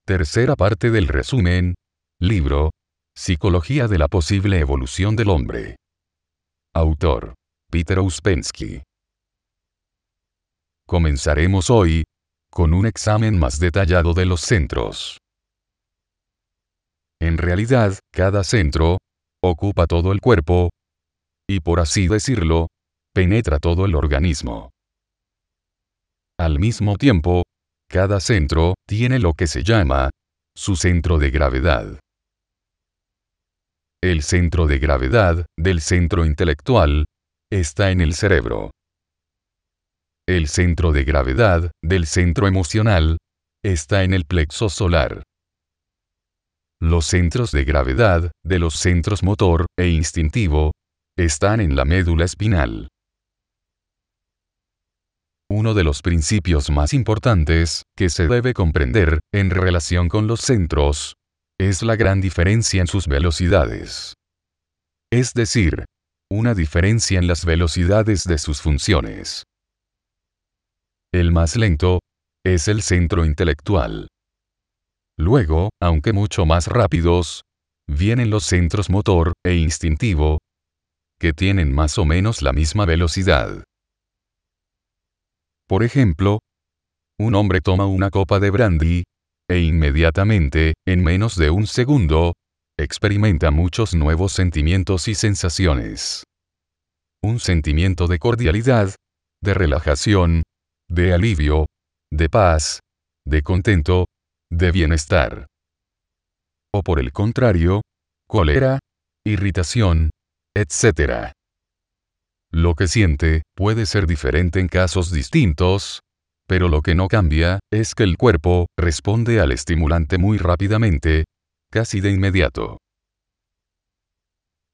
Tercera parte del resumen. Libro. Psicología de la posible evolución del hombre. Autor. Peter Ouspensky. Comenzaremos hoy con un examen más detallado de los centros. En realidad, cada centro ocupa todo el cuerpo y, por así decirlo, penetra todo el organismo. Al mismo tiempo, cada centro tiene lo que se llama su centro de gravedad. El centro de gravedad del centro intelectual está en el cerebro. El centro de gravedad del centro emocional está en el plexo solar. Los centros de gravedad de los centros motor e instintivo están en la médula espinal. Uno de los principios más importantes que se debe comprender en relación con los centros es la gran diferencia en sus velocidades. Es decir, una diferencia en las velocidades de sus funciones. El más lento es el centro intelectual. Luego, aunque mucho más rápidos, vienen los centros motor e instintivo, que tienen más o menos la misma velocidad. Por ejemplo, un hombre toma una copa de brandy, e inmediatamente, en menos de un segundo, experimenta muchos nuevos sentimientos y sensaciones. Un sentimiento de cordialidad, de relajación, de alivio, de paz, de contento, de bienestar. O por el contrario, cólera, irritación, etc. Lo que siente puede ser diferente en casos distintos, pero lo que no cambia es que el cuerpo responde al estimulante muy rápidamente, casi de inmediato.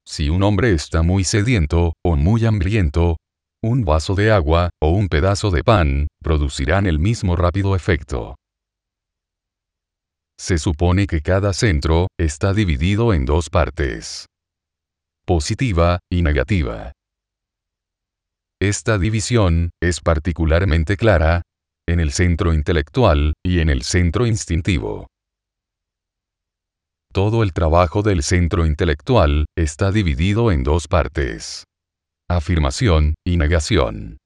Si un hombre está muy sediento o muy hambriento, un vaso de agua o un pedazo de pan producirán el mismo rápido efecto. Se supone que cada centro está dividido en dos partes: positiva y negativa. Esta división es particularmente clara en el centro intelectual y en el centro instintivo. Todo el trabajo del centro intelectual está dividido en dos partes: afirmación y negación.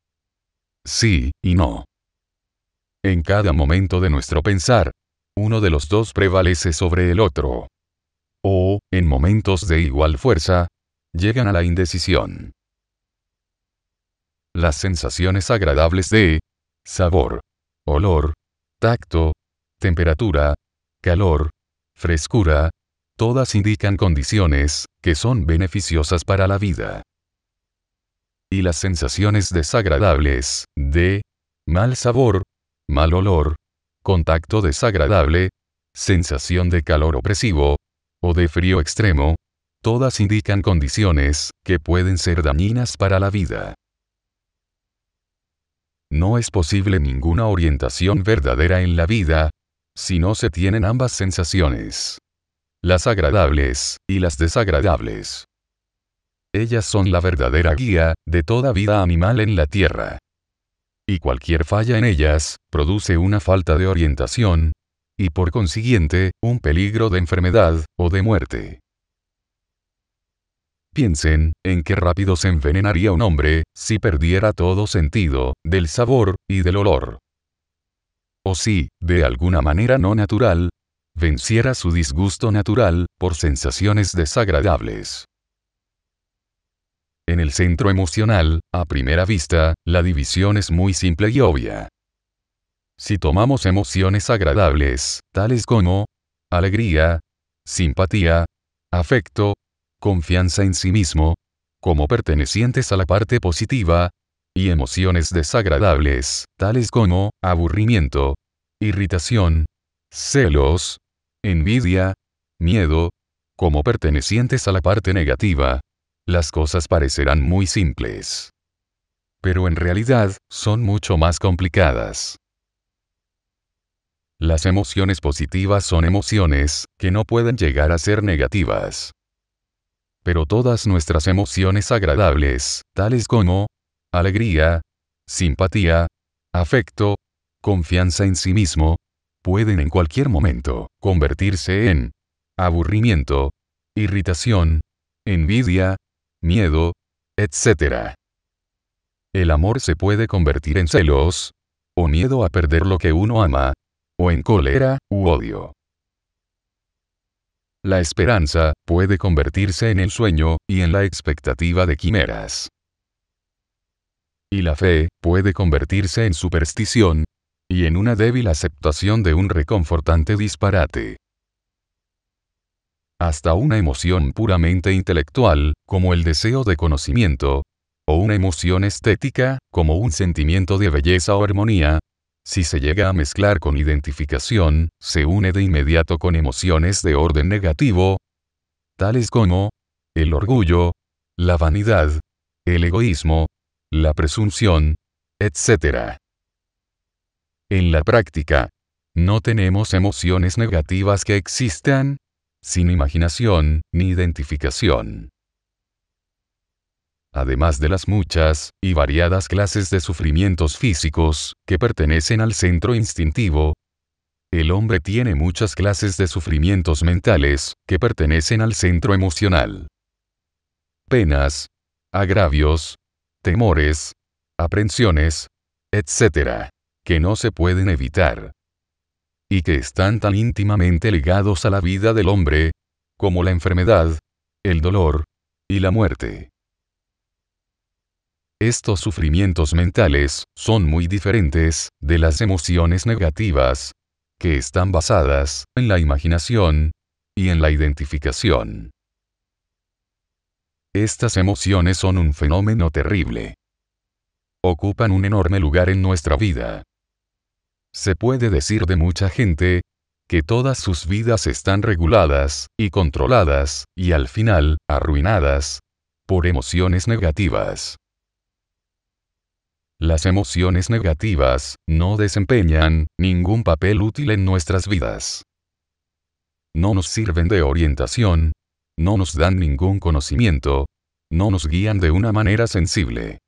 Sí y no. En cada momento de nuestro pensar, uno de los dos prevalece sobre el otro. O, en momentos de igual fuerza, llegan a la indecisión. Las sensaciones agradables de sabor, olor, tacto, temperatura, calor, frescura, todas indican condiciones que son beneficiosas para la vida. Y las sensaciones desagradables de mal sabor, mal olor, contacto desagradable, sensación de calor opresivo o de frío extremo, todas indican condiciones que pueden ser dañinas para la vida. No es posible ninguna orientación verdadera en la vida si no se tienen ambas sensaciones, las agradables y las desagradables. Ellas son la verdadera guía de toda vida animal en la Tierra. Y cualquier falla en ellas produce una falta de orientación y, por consiguiente, un peligro de enfermedad o de muerte. Piensen en qué rápido se envenenaría un hombre si perdiera todo sentido del sabor y del olor. O si, de alguna manera no natural, venciera su disgusto natural por sensaciones desagradables. En el centro emocional, a primera vista, la división es muy simple y obvia. Si tomamos emociones agradables, tales como alegría, simpatía, afecto, confianza en sí mismo, como pertenecientes a la parte positiva, y emociones desagradables, tales como aburrimiento, irritación, celos, envidia, miedo, como pertenecientes a la parte negativa, las cosas parecerán muy simples. Pero en realidad, son mucho más complicadas. Las emociones positivas son emociones que no pueden llegar a ser negativas. Pero todas nuestras emociones agradables, tales como alegría, simpatía, afecto, confianza en sí mismo, pueden en cualquier momento convertirse en aburrimiento, irritación, envidia, miedo, etc. El amor se puede convertir en celos, o miedo a perder lo que uno ama, o en cólera u odio. La esperanza puede convertirse en el sueño y en la expectativa de quimeras. Y la fe puede convertirse en superstición y en una débil aceptación de un reconfortante disparate. Hasta una emoción puramente intelectual, como el deseo de conocimiento, o una emoción estética, como un sentimiento de belleza o armonía, si se llega a mezclar con identificación, se une de inmediato con emociones de orden negativo, tales como el orgullo, la vanidad, el egoísmo, la presunción, etc. En la práctica, no tenemos emociones negativas que existan sin imaginación ni identificación. Además de las muchas y variadas clases de sufrimientos físicos que pertenecen al centro instintivo, el hombre tiene muchas clases de sufrimientos mentales que pertenecen al centro emocional. Penas, agravios, temores, aprensiones, etc., que no se pueden evitar, y que están tan íntimamente ligados a la vida del hombre, como la enfermedad, el dolor, y la muerte. Estos sufrimientos mentales son muy diferentes de las emociones negativas, que están basadas en la imaginación y en la identificación. Estas emociones son un fenómeno terrible. Ocupan un enorme lugar en nuestra vida. Se puede decir de mucha gente que todas sus vidas están reguladas y controladas, y al final, arruinadas, por emociones negativas. Las emociones negativas no desempeñan ningún papel útil en nuestras vidas. No nos sirven de orientación, no nos dan ningún conocimiento, no nos guían de una manera sensible.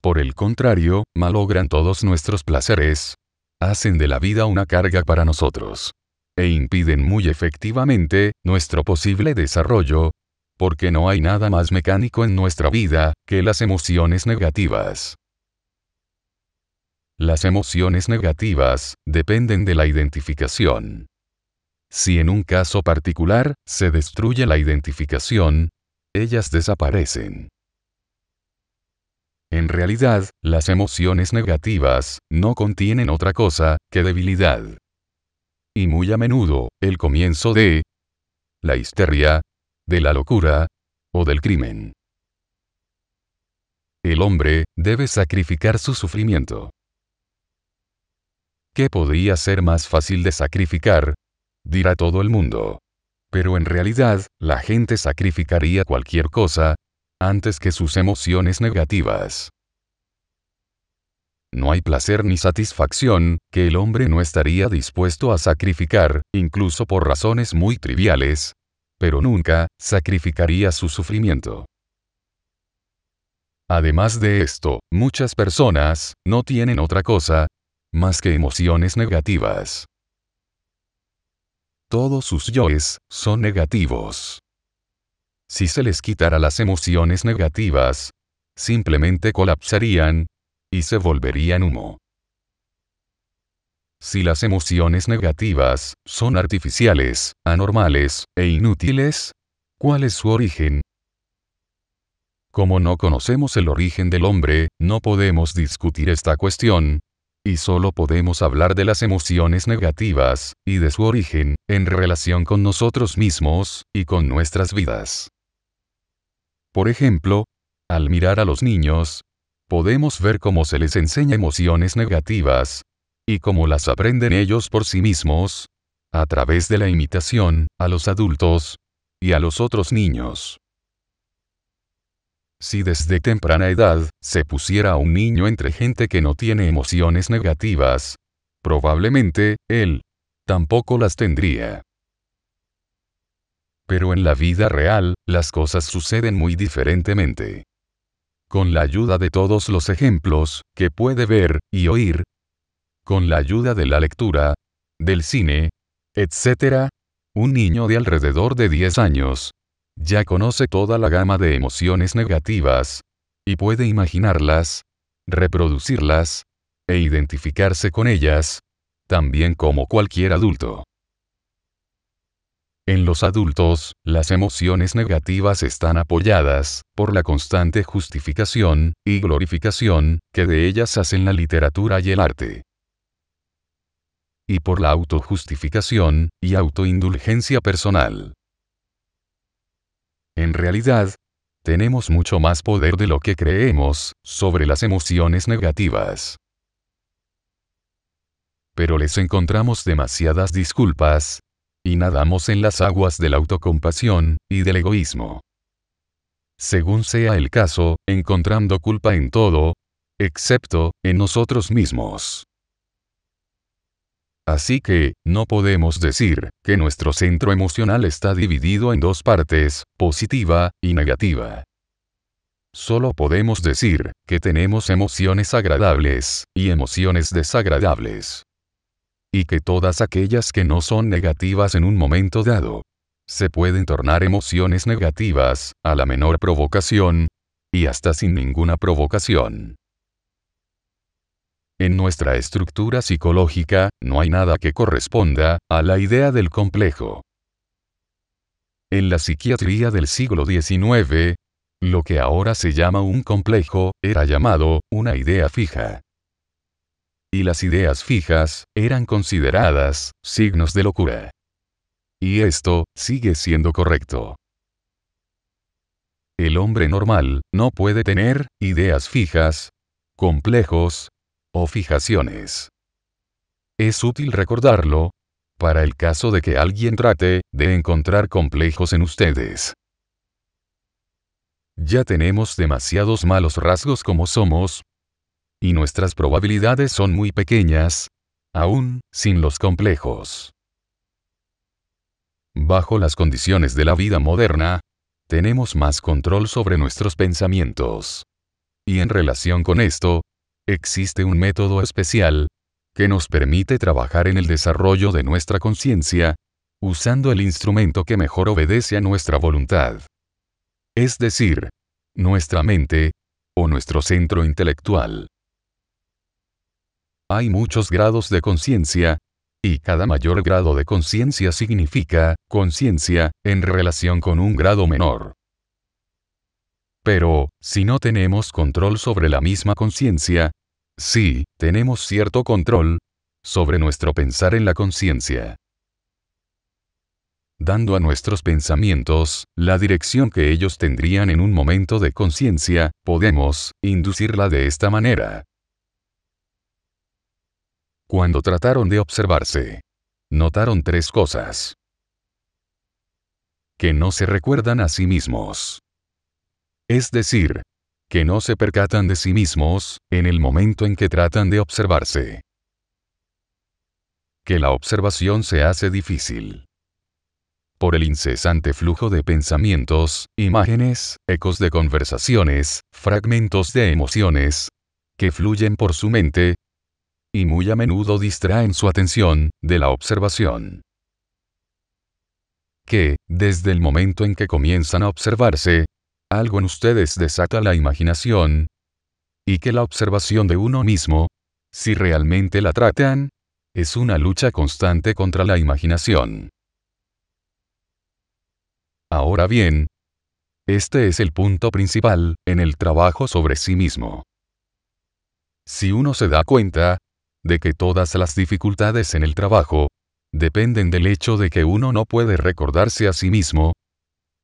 Por el contrario, malogran todos nuestros placeres, hacen de la vida una carga para nosotros, e impiden muy efectivamente nuestro posible desarrollo, porque no hay nada más mecánico en nuestra vida que las emociones negativas. Las emociones negativas dependen de la identificación. Si en un caso particular se destruye la identificación, ellas desaparecen. En realidad, las emociones negativas no contienen otra cosa que debilidad. Y muy a menudo, el comienzo de la histeria, de la locura, o del crimen. El hombre debe sacrificar su sufrimiento. ¿Qué podría ser más fácil de sacrificar?, dirá todo el mundo. Pero en realidad, la gente sacrificaría cualquier cosa antes que sus emociones negativas. No hay placer ni satisfacción que el hombre no estaría dispuesto a sacrificar, incluso por razones muy triviales, pero nunca sacrificaría su sufrimiento. Además de esto, muchas personas no tienen otra cosa más que emociones negativas. Todos sus yoes son negativos. Si se les quitara las emociones negativas, simplemente colapsarían y se volverían humo. Si las emociones negativas son artificiales, anormales e inútiles, ¿cuál es su origen? Como no conocemos el origen del hombre, no podemos discutir esta cuestión, y solo podemos hablar de las emociones negativas y de su origen en relación con nosotros mismos y con nuestras vidas. Por ejemplo, al mirar a los niños, podemos ver cómo se les enseña emociones negativas y cómo las aprenden ellos por sí mismos, a través de la imitación a los adultos y a los otros niños. Si desde temprana edad se pusiera a un niño entre gente que no tiene emociones negativas, probablemente él tampoco las tendría. Pero en la vida real, las cosas suceden muy diferentemente. Con la ayuda de todos los ejemplos que puede ver y oír, con la ayuda de la lectura, del cine, etc., un niño de alrededor de 10 años ya conoce toda la gama de emociones negativas y puede imaginarlas, reproducirlas e identificarse con ellas, también como cualquier adulto. En los adultos, las emociones negativas están apoyadas por la constante justificación y glorificación que de ellas hacen la literatura y el arte, y por la autojustificación y autoindulgencia personal. En realidad, tenemos mucho más poder de lo que creemos sobre las emociones negativas. Pero les encontramos demasiadas disculpas, y nadamos en las aguas de la autocompasión y del egoísmo. Según sea el caso, encontrando culpa en todo, excepto en nosotros mismos. Así que, no podemos decir que nuestro centro emocional está dividido en dos partes, positiva y negativa. Solo podemos decir que tenemos emociones agradables y emociones desagradables. Y que todas aquellas que no son negativas en un momento dado, se pueden tornar emociones negativas, a la menor provocación, y hasta sin ninguna provocación. En nuestra estructura psicológica, no hay nada que corresponda a la idea del complejo. En la psiquiatría del siglo XIX, lo que ahora se llama un complejo, era llamado una idea fija. Y las ideas fijas eran consideradas signos de locura. Y esto sigue siendo correcto. El hombre normal no puede tener ideas fijas, complejos o fijaciones. Es útil recordarlo, para el caso de que alguien trate de encontrar complejos en ustedes. Ya tenemos demasiados malos rasgos como somos, y nuestras probabilidades son muy pequeñas, aún sin los complejos. Bajo las condiciones de la vida moderna, tenemos más control sobre nuestros pensamientos. Y en relación con esto, existe un método especial que nos permite trabajar en el desarrollo de nuestra conciencia, usando el instrumento que mejor obedece a nuestra voluntad. Es decir, nuestra mente, o nuestro centro intelectual. Hay muchos grados de conciencia, y cada mayor grado de conciencia significa conciencia en relación con un grado menor. Pero, si no tenemos control sobre la misma conciencia, sí, tenemos cierto control sobre nuestro pensar en la conciencia. Dando a nuestros pensamientos la dirección que ellos tendrían en un momento de conciencia, podemos inducirla de esta manera. Cuando trataron de observarse, notaron tres cosas. Que no se recuerdan a sí mismos. Es decir, que no se percatan de sí mismos en el momento en que tratan de observarse. Que la observación se hace difícil. Por el incesante flujo de pensamientos, imágenes, ecos de conversaciones, fragmentos de emociones, que fluyen por su mente, y muy a menudo distraen su atención de la observación. Que, desde el momento en que comienzan a observarse, algo en ustedes desata la imaginación, y que la observación de uno mismo, si realmente la tratan, es una lucha constante contra la imaginación. Ahora bien, este es el punto principal en el trabajo sobre sí mismo. Si uno se da cuenta de que todas las dificultades en el trabajo dependen del hecho de que uno no puede recordarse a sí mismo,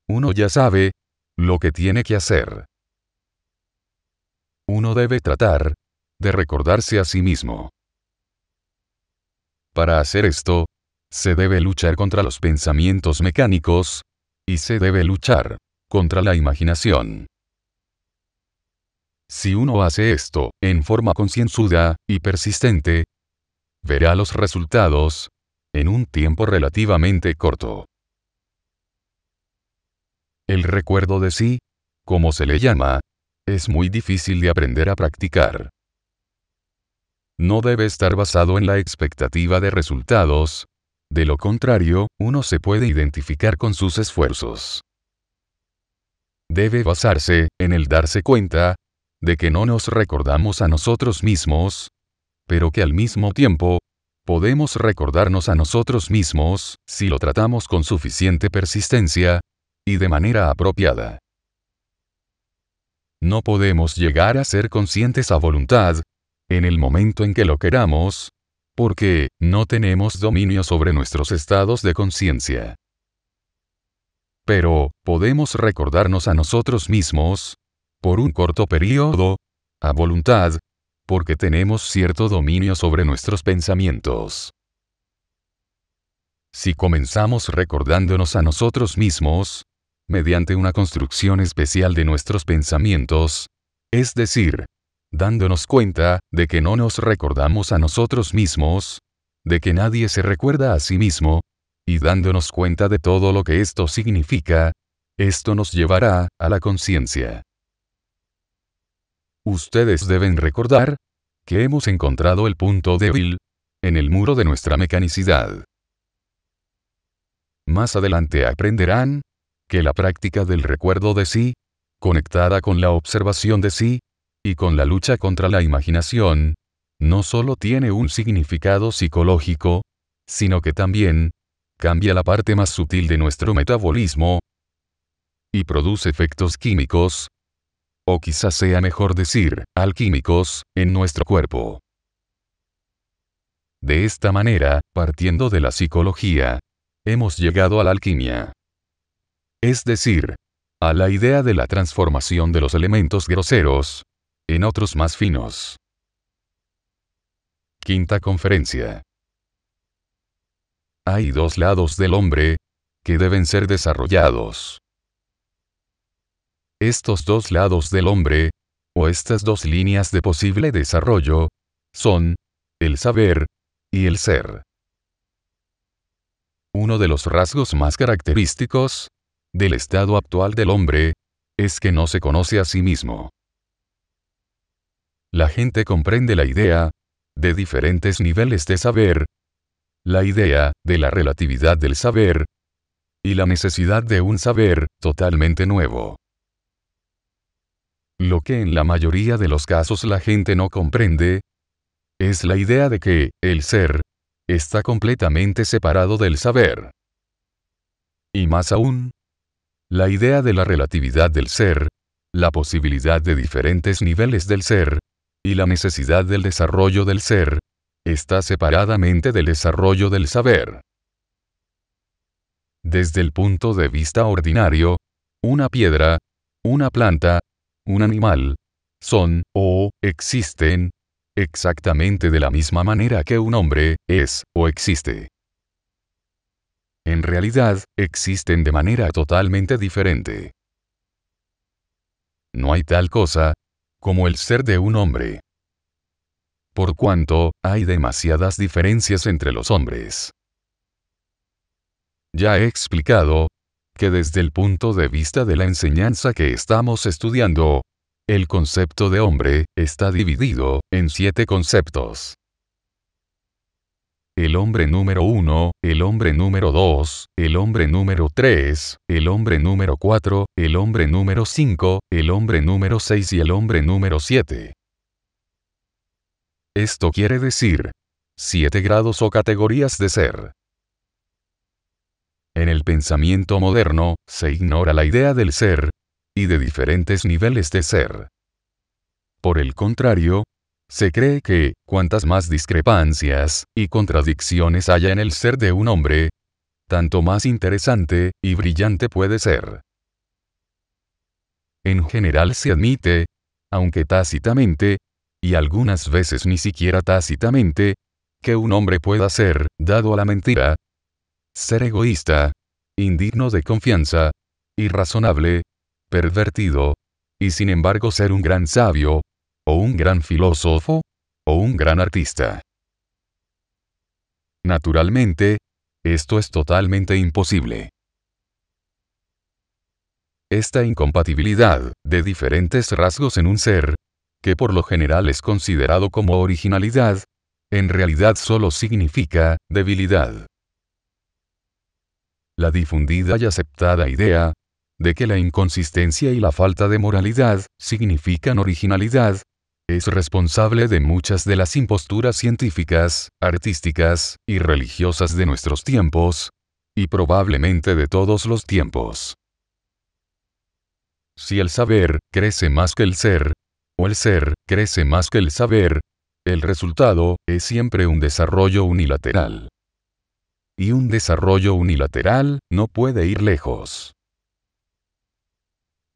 uno ya sabe lo que tiene que hacer. Uno debe tratar de recordarse a sí mismo. Para hacer esto, se debe luchar contra los pensamientos mecánicos, y se debe luchar contra la imaginación. Si uno hace esto en forma concienzuda y persistente, verá los resultados en un tiempo relativamente corto. El recuerdo de sí, como se le llama, es muy difícil de aprender a practicar. no debe estar basado en la expectativa de resultados. De lo contrario, uno se puede identificar con sus esfuerzos. Debe basarse en el darse cuenta de que no nos recordamos a nosotros mismos, pero que al mismo tiempo, podemos recordarnos a nosotros mismos, si lo tratamos con suficiente persistencia, y de manera apropiada. No podemos llegar a ser conscientes a voluntad, en el momento en que lo queramos, porque no tenemos dominio sobre nuestros estados de conciencia. Pero, podemos recordarnos a nosotros mismos, por un corto periodo, a voluntad, porque tenemos cierto dominio sobre nuestros pensamientos. Si comenzamos recordándonos a nosotros mismos, mediante una construcción especial de nuestros pensamientos, es decir, dándonos cuenta de que no nos recordamos a nosotros mismos, de que nadie se recuerda a sí mismo, y dándonos cuenta de todo lo que esto significa, esto nos llevará a la conciencia. Ustedes deben recordar que hemos encontrado el punto débil en el muro de nuestra mecanicidad. Más adelante aprenderán que la práctica del recuerdo de sí, conectada con la observación de sí, y con la lucha contra la imaginación, no solo tiene un significado psicológico, sino que también cambia la parte más sutil de nuestro metabolismo y produce efectos químicos, o quizás sea mejor decir, alquímicos, en nuestro cuerpo. De esta manera, partiendo de la psicología, hemos llegado a la alquimia. Es decir, a la idea de la transformación de los elementos groseros en otros más finos. Quinta conferencia. Hay dos lados del hombre que deben ser desarrollados. Estos dos lados del hombre, o estas dos líneas de posible desarrollo, son el saber y el ser. Uno de los rasgos más característicos del estado actual del hombre es que no se conoce a sí mismo. La gente comprende la idea de diferentes niveles de saber, la idea de la relatividad del saber, y la necesidad de un saber totalmente nuevo. Lo que en la mayoría de los casos la gente no comprende es la idea de que el ser está completamente separado del saber. Y más aún, la idea de la relatividad del ser, la posibilidad de diferentes niveles del ser, y la necesidad del desarrollo del ser, está separadamente del desarrollo del saber. Desde el punto de vista ordinario, una piedra, una planta, un animal, son, o existen, exactamente de la misma manera que un hombre es, o existe. En realidad, existen de manera totalmente diferente. No hay tal cosa como el ser de un hombre. Por cuanto, hay demasiadas diferencias entre los hombres. Ya he explicado que desde el punto de vista de la enseñanza que estamos estudiando, el concepto de hombre está dividido en 7 conceptos. El hombre número 1, el hombre número 2, el hombre número 3, el hombre número 4, el hombre número 5, el hombre número 6 y el hombre número 7. Esto quiere decir 7 grados o categorías de ser. En el pensamiento moderno, se ignora la idea del ser y de diferentes niveles de ser. Por el contrario, se cree que, cuantas más discrepancias y contradicciones haya en el ser de un hombre, tanto más interesante y brillante puede ser. En general se admite, aunque tácitamente, y algunas veces ni siquiera tácitamente, que un hombre pueda ser, dado a la mentira, ser egoísta, indigno de confianza, irrazonable, pervertido, y sin embargo ser un gran sabio, o un gran filósofo, o un gran artista. Naturalmente, esto es totalmente imposible. Esta incompatibilidad de diferentes rasgos en un ser que por lo general es considerado como originalidad, en realidad solo significa debilidad. La difundida y aceptada idea de que la inconsistencia y la falta de moralidad significan originalidad, es responsable de muchas de las imposturas científicas, artísticas y religiosas de nuestros tiempos, y probablemente de todos los tiempos. Si el saber crece más que el ser, o el ser crece más que el saber, el resultado es siempre un desarrollo unilateral. Y un desarrollo unilateral no puede ir lejos.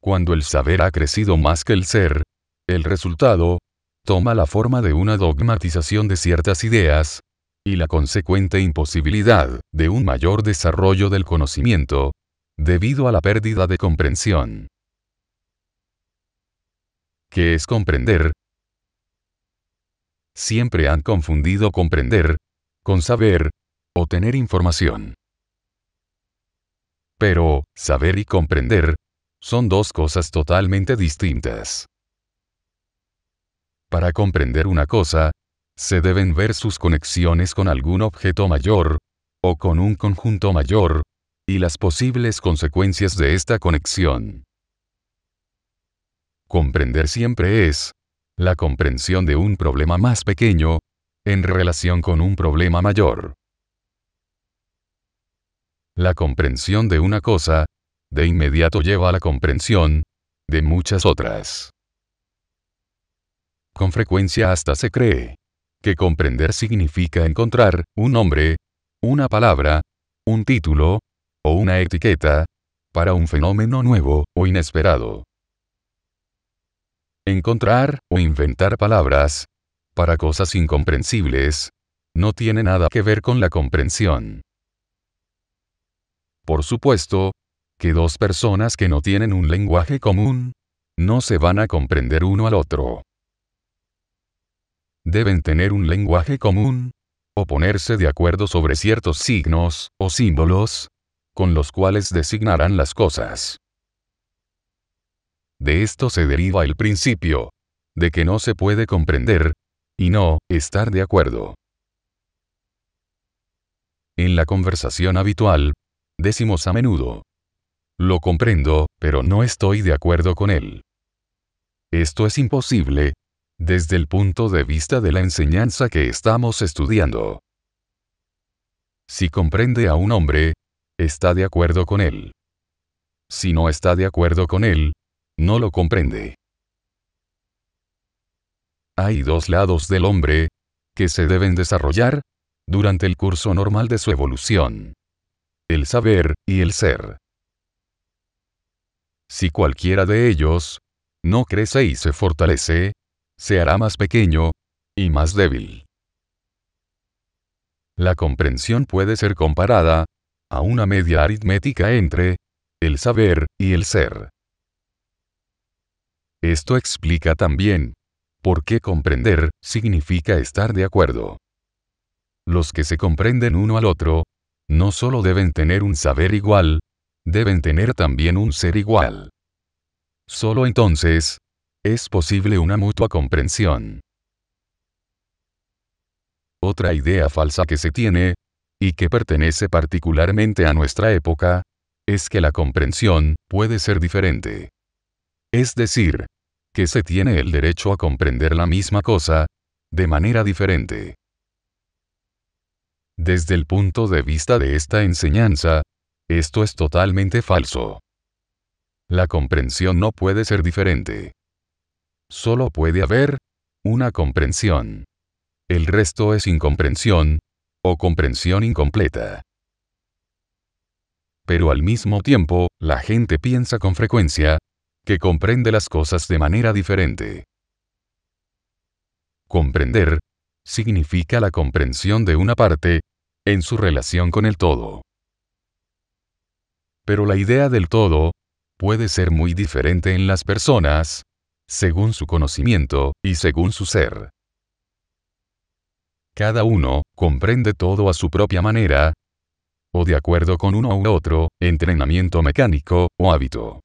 Cuando el saber ha crecido más que el ser, el resultado toma la forma de una dogmatización de ciertas ideas, y la consecuente imposibilidad de un mayor desarrollo del conocimiento, debido a la pérdida de comprensión. ¿Qué es comprender? Siempre han confundido comprender con saber o tener información. Pero, saber y comprender son dos cosas totalmente distintas. Para comprender una cosa, se deben ver sus conexiones con algún objeto mayor, o con un conjunto mayor, y las posibles consecuencias de esta conexión. Comprender siempre es la comprensión de un problema más pequeño, en relación con un problema mayor. La comprensión de una cosa, de inmediato lleva a la comprensión de muchas otras. Con frecuencia hasta se cree que comprender significa encontrar un nombre, una palabra, un título, o una etiqueta, para un fenómeno nuevo o inesperado. Encontrar o inventar palabras para cosas incomprensibles no tiene nada que ver con la comprensión. Por supuesto, que dos personas que no tienen un lenguaje común no se van a comprender uno al otro. Deben tener un lenguaje común, o ponerse de acuerdo sobre ciertos signos o símbolos con los cuales designarán las cosas. De esto se deriva el principio de que no se puede comprender y no estar de acuerdo. En la conversación habitual, decimos a menudo: lo comprendo, pero no estoy de acuerdo con él. Esto es imposible desde el punto de vista de la enseñanza que estamos estudiando. Si comprende a un hombre, está de acuerdo con él. Si no está de acuerdo con él, no lo comprende. Hay dos lados del hombre que se deben desarrollar durante el curso normal de su evolución: el saber y el ser. Si cualquiera de ellos no crece y se fortalece, se hará más pequeño y más débil. La comprensión puede ser comparada a una media aritmética entre el saber y el ser. Esto explica también por qué comprender significa estar de acuerdo. Los que se comprenden uno al otro no solo deben tener un saber igual, deben tener también un ser igual. Solo entonces es posible una mutua comprensión. Otra idea falsa que se tiene, y que pertenece particularmente a nuestra época, es que la comprensión puede ser diferente. Es decir, que se tiene el derecho a comprender la misma cosa de manera diferente. Desde el punto de vista de esta enseñanza, esto es totalmente falso. La comprensión no puede ser diferente. Solo puede haber una comprensión. El resto es incomprensión, o comprensión incompleta. Pero al mismo tiempo, la gente piensa con frecuencia que comprende las cosas de manera diferente. Comprender significa la comprensión de una parte en su relación con el todo. Pero la idea del todo puede ser muy diferente en las personas, según su conocimiento y según su ser. Cada uno comprende todo a su propia manera, o de acuerdo con uno u otro entrenamiento mecánico o hábito.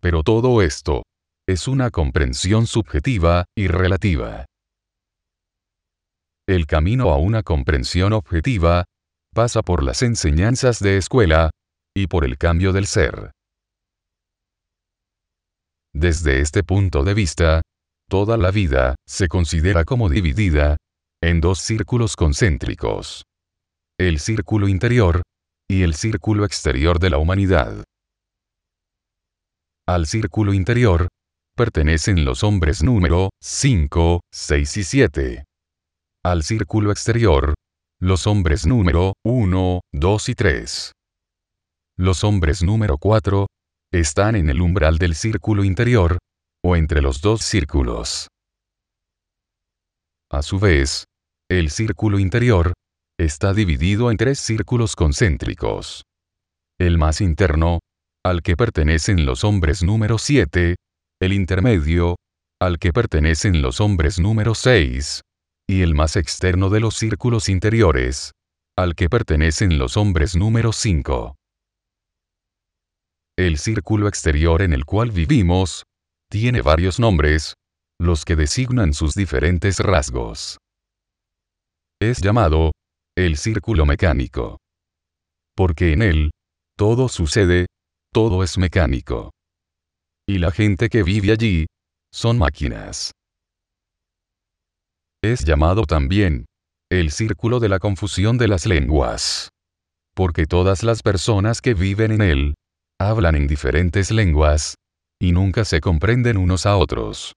Pero todo esto es una comprensión subjetiva y relativa. El camino a una comprensión objetiva pasa por las enseñanzas de escuela y por el cambio del ser. Desde este punto de vista, toda la vida se considera como dividida en dos círculos concéntricos: el círculo interior y el círculo exterior de la humanidad. Al círculo interior pertenecen los hombres número 5, 6 y 7. Al círculo exterior, los hombres número 1, 2 y 3. Los hombres número 4 están en el umbral del círculo interior, o entre los dos círculos. A su vez, el círculo interior está dividido en tres círculos concéntricos. El más interno, al que pertenecen los hombres número 7, el intermedio, al que pertenecen los hombres número 6, y el más externo de los círculos interiores, al que pertenecen los hombres número 5. El círculo exterior en el cual vivimos tiene varios nombres, los que designan sus diferentes rasgos. Es llamado el círculo mecánico, porque en él todo sucede, todo es mecánico. Y la gente que vive allí son máquinas. Es llamado también el círculo de la confusión de las lenguas, porque todas las personas que viven en él hablan en diferentes lenguas y nunca se comprenden unos a otros.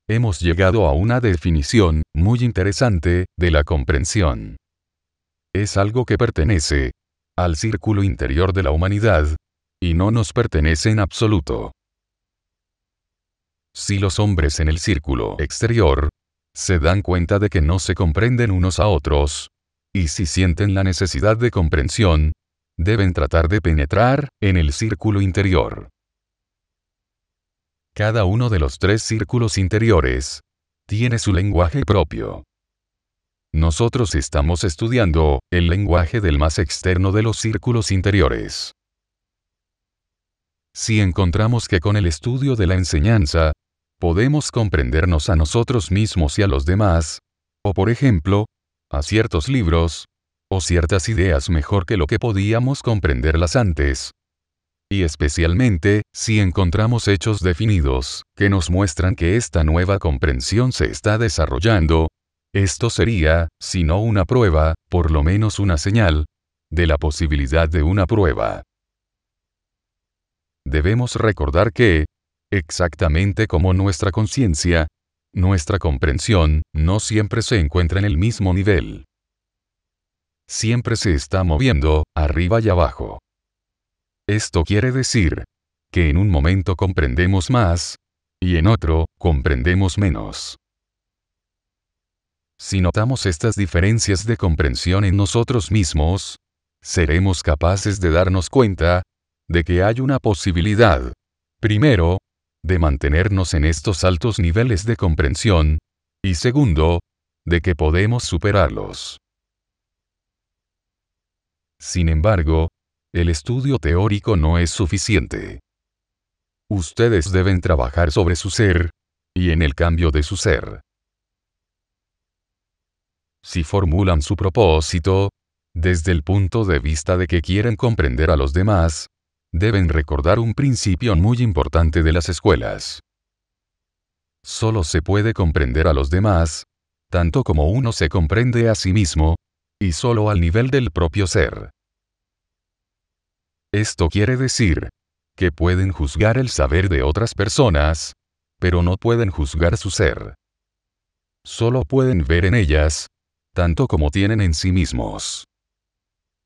Hemos llegado a una definición muy interesante de la comprensión. Es algo que pertenece al círculo interior de la humanidad y no nos pertenece en absoluto. Si los hombres en el círculo exterior se dan cuenta de que no se comprenden unos a otros, y si sienten la necesidad de comprensión, deben tratar de penetrar en el círculo interior. Cada uno de los tres círculos interiores tiene su lenguaje propio. Nosotros estamos estudiando el lenguaje del más externo de los círculos interiores. Si encontramos que con el estudio de la enseñanza podemos comprendernos a nosotros mismos y a los demás, o por ejemplo, a ciertos libros, o ciertas ideas mejor que lo que podíamos comprenderlas antes, y especialmente si encontramos hechos definidos que nos muestran que esta nueva comprensión se está desarrollando, esto sería, si no una prueba, por lo menos una señal de la posibilidad de una prueba. Debemos recordar que, exactamente como nuestra conciencia, nuestra comprensión no siempre se encuentra en el mismo nivel. Siempre se está moviendo, arriba y abajo. Esto quiere decir que en un momento comprendemos más, y en otro, comprendemos menos. Si notamos estas diferencias de comprensión en nosotros mismos, seremos capaces de darnos cuenta de que hay una posibilidad, primero, de mantenernos en estos altos niveles de comprensión, y segundo, de que podemos superarlos. Sin embargo, el estudio teórico no es suficiente. Ustedes deben trabajar sobre su ser, y en el cambio de su ser. Si formulan su propósito, desde el punto de vista de que quieren comprender a los demás, deben recordar un principio muy importante de las escuelas. Solo se puede comprender a los demás, tanto como uno se comprende a sí mismo, y solo al nivel del propio ser. Esto quiere decir que pueden juzgar el saber de otras personas, pero no pueden juzgar su ser. Solo pueden ver en ellas, tanto como tienen en sí mismos.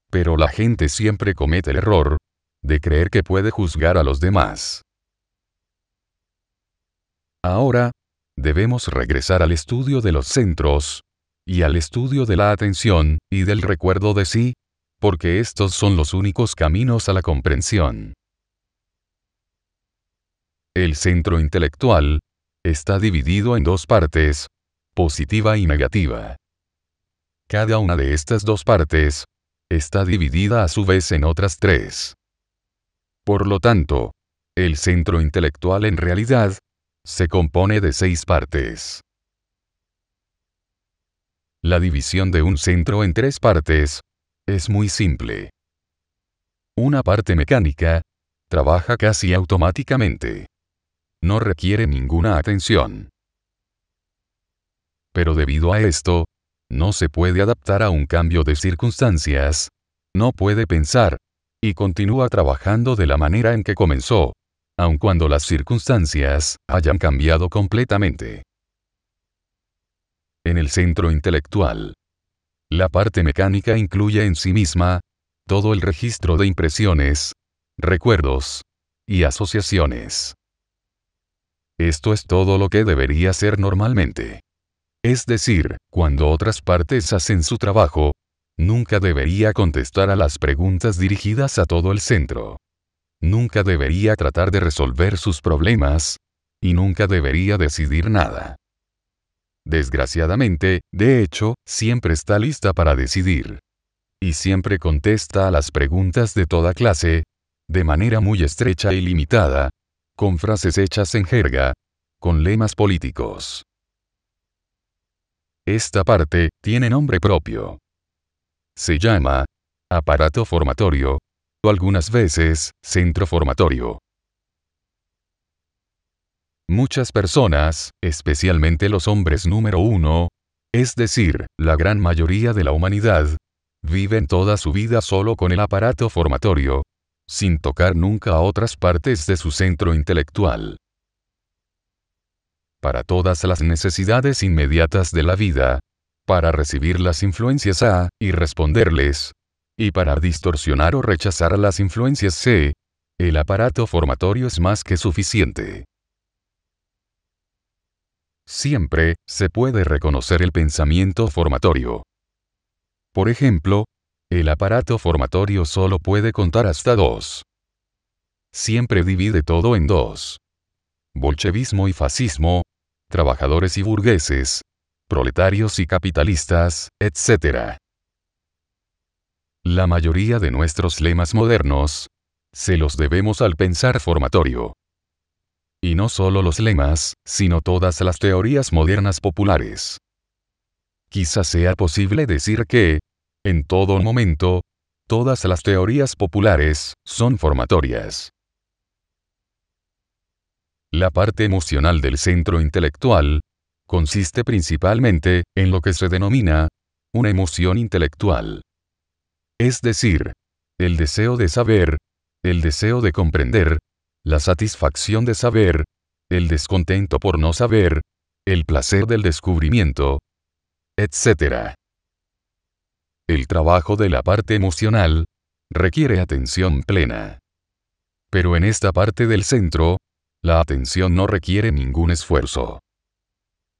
Pero la gente siempre comete el error de creer que puede juzgar a los demás. Ahora, debemos regresar al estudio de los centros, y al estudio de la atención y del recuerdo de sí, porque estos son los únicos caminos a la comprensión. El centro intelectual está dividido en dos partes, positiva y negativa. Cada una de estas dos partes está dividida a su vez en otras tres. Por lo tanto, El centro intelectual en realidad se compone de 6 partes. La división de un centro en 3 partes es muy simple. Una parte mecánica trabaja casi automáticamente. No requiere ninguna atención. Pero debido a esto, no se puede adaptar a un cambio de circunstancias, no puede pensar, y continúa trabajando de la manera en que comenzó, aun cuando las circunstancias hayan cambiado completamente. En el centro intelectual, la parte mecánica incluye en sí misma todo el registro de impresiones, recuerdos y asociaciones. Esto es todo lo que debería ser normalmente. Es decir, cuando otras partes hacen su trabajo, nunca debería contestar a las preguntas dirigidas a todo el centro. Nunca debería tratar de resolver sus problemas, y nunca debería decidir nada. Desgraciadamente, de hecho, siempre está lista para decidir. Y siempre contesta a las preguntas de toda clase, de manera muy estrecha y limitada, con frases hechas en jerga, con lemas políticos. Esta parte tiene nombre propio. Se llama aparato formatorio, o algunas veces, centro formatorio. Muchas personas, especialmente los hombres número 1, es decir, la gran mayoría de la humanidad, viven toda su vida solo con el aparato formatorio, sin tocar nunca a otras partes de su centro intelectual. Para todas las necesidades inmediatas de la vida, para recibir las influencias A y responderles, y para distorsionar o rechazar las influencias C, el aparato formatorio es más que suficiente. Siempre se puede reconocer el pensamiento formatorio. Por ejemplo, el aparato formatorio solo puede contar hasta 2. Siempre divide todo en 2. Bolchevismo y fascismo, trabajadores y burgueses, proletarios y capitalistas, etc. La mayoría de nuestros lemas modernos se los debemos al pensar formatorio. Y no solo los lemas, sino todas las teorías modernas populares. Quizás sea posible decir que, en todo momento, todas las teorías populares son formatorias. La parte emocional del centro intelectual consiste principalmente en lo que se denomina una emoción intelectual. Es decir, el deseo de saber, el deseo de comprender, la satisfacción de saber, el descontento por no saber, el placer del descubrimiento, etc. El trabajo de la parte emocional requiere atención plena. Pero en esta parte del centro, la atención no requiere ningún esfuerzo.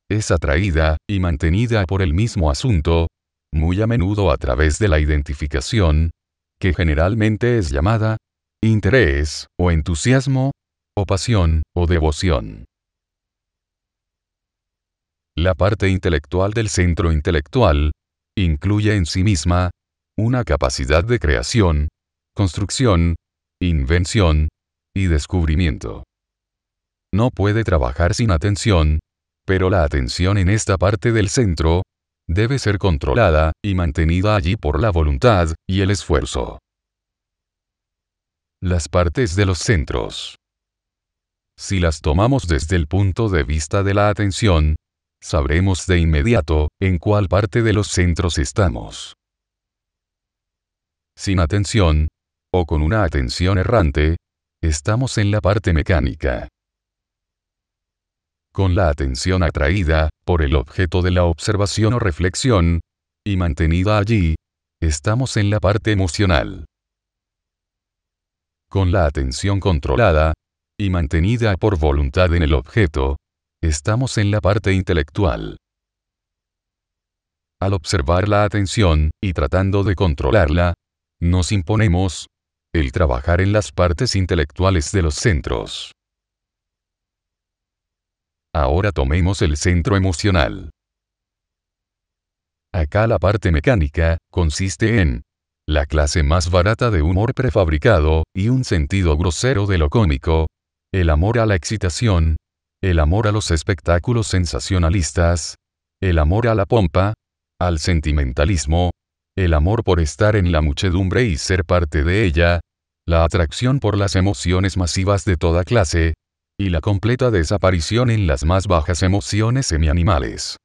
Es atraída y mantenida por el mismo asunto, muy a menudo a través de la identificación, que generalmente es llamada interés, o entusiasmo, o pasión, o devoción. La parte intelectual del centro intelectual incluye en sí misma una capacidad de creación, construcción, invención y descubrimiento. No puede trabajar sin atención, pero la atención en esta parte del centro debe ser controlada y mantenida allí por la voluntad y el esfuerzo. Las partes de los centros. Si las tomamos desde el punto de vista de la atención, sabremos de inmediato en cuál parte de los centros estamos. Sin atención, o con una atención errante, estamos en la parte mecánica. Con la atención atraída por el objeto de la observación o reflexión, y mantenida allí, estamos en la parte emocional. Con la atención controlada y mantenida por voluntad en el objeto, estamos en la parte intelectual. Al observar la atención y tratando de controlarla, nos imponemos el trabajar en las partes intelectuales de los centros. Ahora tomemos el centro emocional. Acá la parte mecánica consiste en la clase más barata de humor prefabricado y un sentido grosero de lo cómico, el amor a la excitación, el amor a los espectáculos sensacionalistas, el amor a la pompa, al sentimentalismo, el amor por estar en la muchedumbre y ser parte de ella, la atracción por las emociones masivas de toda clase, y la completa desaparición en las más bajas emociones semianimales.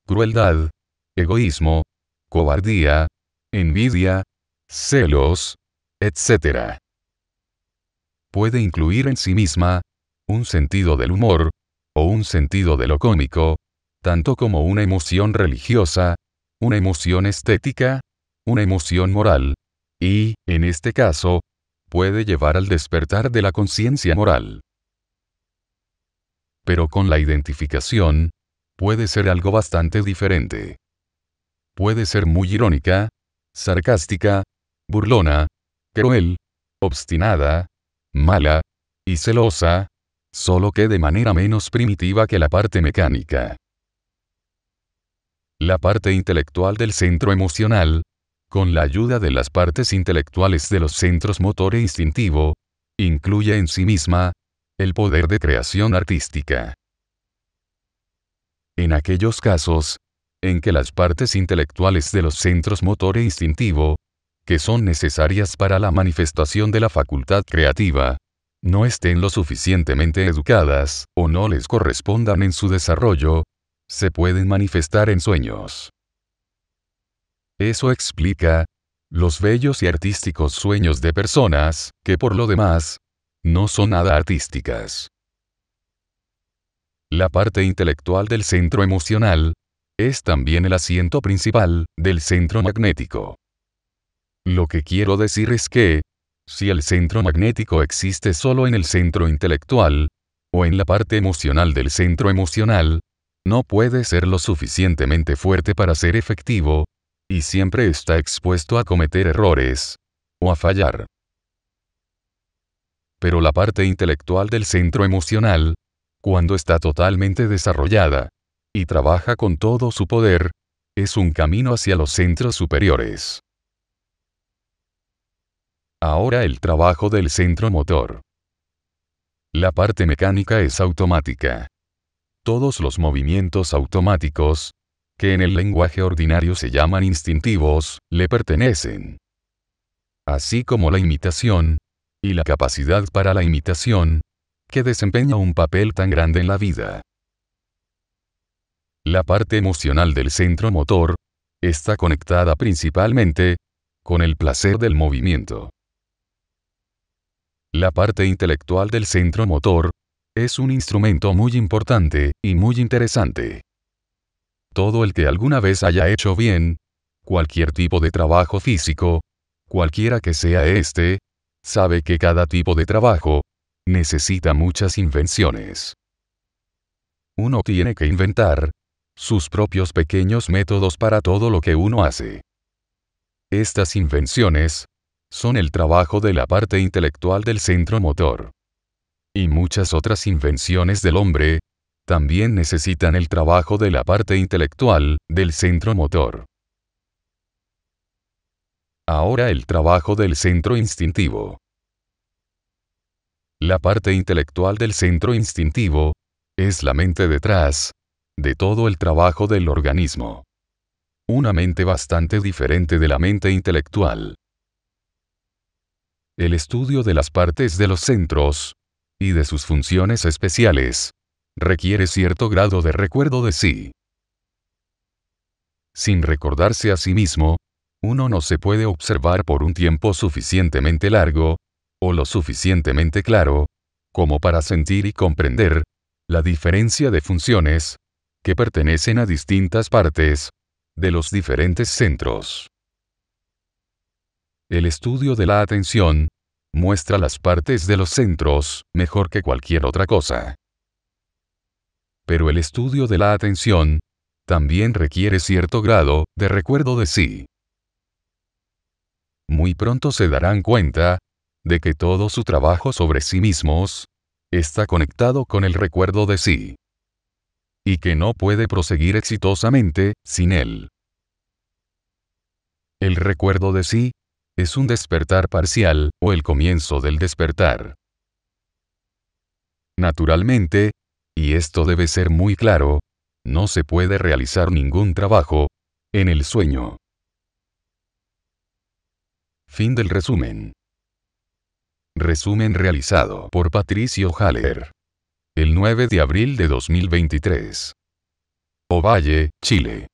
Crueldad, egoísmo, cobardía, envidia, celos, etc. Puede incluir en sí misma un sentido del humor, o un sentido de lo cómico, tanto como una emoción religiosa, una emoción estética, una emoción moral, y, en este caso, puede llevar al despertar de la conciencia moral. Pero con la identificación, puede ser algo bastante diferente. Puede ser muy irónica, sarcástica, burlona, cruel, obstinada, mala, y celosa, solo que de manera menos primitiva que la parte mecánica. La parte intelectual del centro emocional, con la ayuda de las partes intelectuales de los centros motor e instintivo, incluye en sí misma el poder de creación artística. En aquellos casos, en que las partes intelectuales de los centros motor e instintivo, que son necesarias para la manifestación de la facultad creativa, no estén lo suficientemente educadas, o no les correspondan en su desarrollo, se pueden manifestar en sueños. Eso explica los bellos y artísticos sueños de personas, que por lo demás, no son nada artísticas. La parte intelectual del centro emocional es también el asiento principal del centro magnético. Lo que quiero decir es que, si el centro magnético existe solo en el centro intelectual, o en la parte emocional del centro emocional, no puede ser lo suficientemente fuerte para ser efectivo, y siempre está expuesto a cometer errores, o a fallar. Pero la parte intelectual del centro emocional, cuando está totalmente desarrollada, y trabaja con todo su poder, es un camino hacia los centros superiores. Ahora el trabajo del centro motor. La parte mecánica es automática. Todos los movimientos automáticos, que en el lenguaje ordinario se llaman instintivos, le pertenecen. Así como la imitación, y la capacidad para la imitación, que desempeña un papel tan grande en la vida. La parte emocional del centro motor está conectada principalmente con el placer del movimiento. La parte intelectual del centro motor es un instrumento muy importante y muy interesante. Todo el que alguna vez haya hecho bien cualquier tipo de trabajo físico, cualquiera que sea este, sabe que cada tipo de trabajo necesita muchas invenciones. Uno tiene que inventar sus propios pequeños métodos para todo lo que uno hace. Estas invenciones son el trabajo de la parte intelectual del centro motor. Y muchas otras invenciones del hombre también necesitan el trabajo de la parte intelectual del centro motor. Ahora el trabajo del centro instintivo. La parte intelectual del centro instintivo es la mente detrás de todo el trabajo del organismo. Una mente bastante diferente de la mente intelectual. El estudio de las partes de los centros y de sus funciones especiales requiere cierto grado de recuerdo de sí. Sin recordarse a sí mismo, uno no se puede observar por un tiempo suficientemente largo, o lo suficientemente claro, como para sentir y comprender la diferencia de funciones que pertenecen a distintas partes de los diferentes centros. El estudio de la atención muestra las partes de los centros mejor que cualquier otra cosa. Pero el estudio de la atención también requiere cierto grado de recuerdo de sí. Muy pronto se darán cuenta de que todo su trabajo sobre sí mismos está conectado con el recuerdo de sí, y que no puede proseguir exitosamente sin él. El recuerdo de sí es un despertar parcial, o el comienzo del despertar. Naturalmente, y esto debe ser muy claro, no se puede realizar ningún trabajo en el sueño. Fin del resumen. Resumen realizado por Patricio Haller. El 9 de abril de 2023. Ovalle, Chile.